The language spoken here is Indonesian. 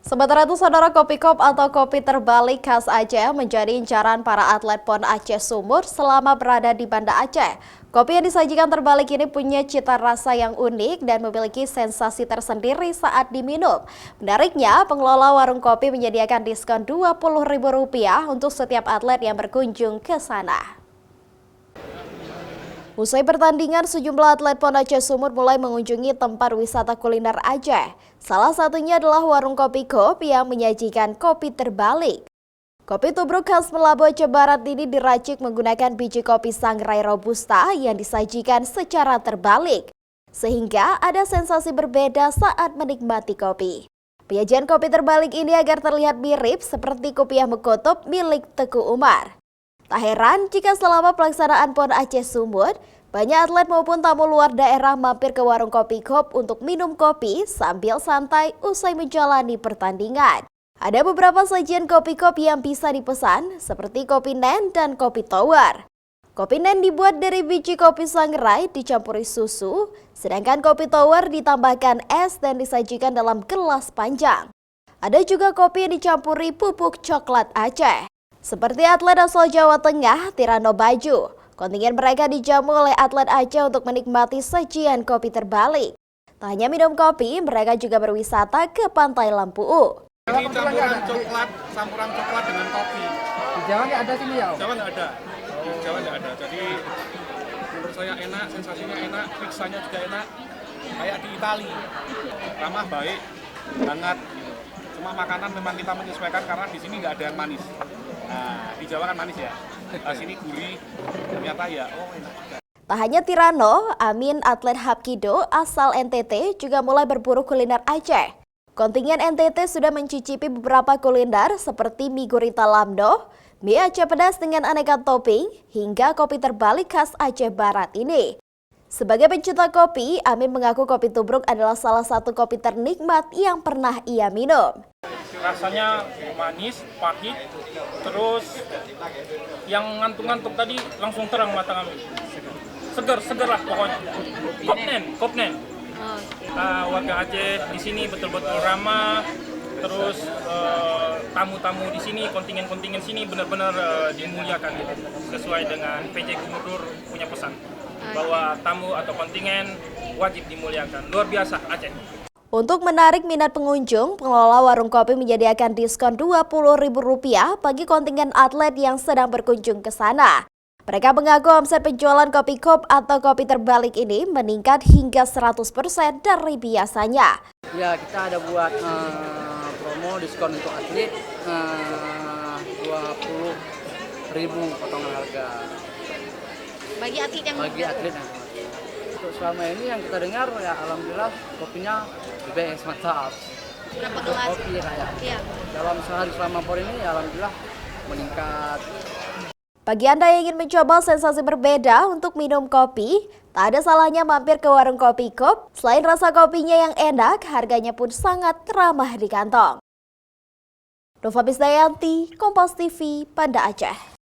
Sementara itu, saudara, kopi kop atau kopi terbalik khas Aceh menjadi incaran para atlet PON Aceh Sumur selama berada di Banda Aceh. Kopi yang disajikan terbalik ini punya cita rasa yang unik dan memiliki sensasi tersendiri saat diminum. Menariknya, pengelola warung kopi menyediakan diskon Rp20.000 untuk setiap atlet yang berkunjung ke sana. Usai pertandingan, sejumlah atlet PON Aceh Sumur mulai mengunjungi tempat wisata kuliner Aceh. Salah satunya adalah warung kopi kop yang menyajikan kopi terbalik. Kopi tubruk khas Melabu Aceh Barat ini diracik menggunakan biji kopi Sangrai Robusta yang disajikan secara terbalik, sehingga ada sensasi berbeda saat menikmati kopi. Penyajian kopi terbalik ini agar terlihat mirip seperti kopi yang mekotop milik Teguh Umar. Tak heran jika selama pelaksanaan PON Aceh Sumur, banyak atlet maupun tamu luar daerah mampir ke warung kopi kop untuk minum kopi sambil santai usai menjalani pertandingan. Ada beberapa sajian kopi kop yang bisa dipesan, seperti kopi nen dan kopi tower. Kopi nen dibuat dari biji kopi sangrai dicampuri susu, sedangkan kopi tower ditambahkan es dan disajikan dalam gelas panjang. Ada juga kopi yang dicampuri pupuk coklat Aceh. Seperti atlet asal Jawa Tengah, Tirano Baju, kontingen mereka dijamu oleh atlet Aceh untuk menikmati sajian kopi terbalik. Tak hanya minum kopi, mereka juga berwisata ke Pantai Lampu. Ini campuran coklat dengan kopi. Di Jawa nggak ada sini ya? Jawa nggak ada. Di Jawa nggak ada. Jadi menurut saya enak, sensasinya enak, riksanya juga enak. Kayak di Itali, ramah, baik, hangat. Cuma makanan memang kita menyesuaikan karena di sini nggak ada yang manis. Nah, di Jawa kan manis ya. Sini gurih, ternyata ya, enak juga. Tak hanya Tirano, Amin, atlet Hapkido asal NTT juga mulai berburu kuliner Aceh. Kontingen NTT sudah mencicipi beberapa kuliner seperti mie gurita lamdo, mie Aceh pedas dengan aneka topping, hingga kopi terbalik khas Aceh Barat ini. Sebagai pencinta kopi, Amin mengaku kopi tubruk adalah salah satu kopi ternikmat yang pernah ia minum. Rasanya manis, pahit, terus yang ngantuk-ngantuk tadi langsung terang mata kami. Seger lah pokoknya. Kopnen. Warga Aceh di sini betul-betul ramah. Terus tamu-tamu di sini, kontingen-kontingen sini benar-benar dimuliakan gitu. Sesuai dengan PJ Gubernur punya pesan bahwa tamu atau kontingen wajib dimuliakan. Luar biasa Aceh. Untuk menarik minat pengunjung, pengelola warung kopi menyediakan diskon Rp20.000 bagi kontingen atlet yang sedang berkunjung ke sana. Mereka mengaku omset penjualan kopi kop atau kopi terbalik ini meningkat hingga 100% dari biasanya. Ya, kita ada buat promo diskon untuk atlet 20.000 potongan harga. Bagi atlet yang Untuk selama ini yang kita dengar ya alhamdulillah kopinya bebas mantap. berapa gelas? Kopi kayak. Iya. Dalam sehari selama PON ini ya alhamdulillah meningkat. Bagi Anda yang ingin mencoba sensasi berbeda untuk minum kopi, tak ada salahnya mampir ke warung kopi kop. Selain rasa kopinya yang enak, harganya pun sangat ramah di kantong. Nova Bisdayanti, Kompas TV, Banda Aceh.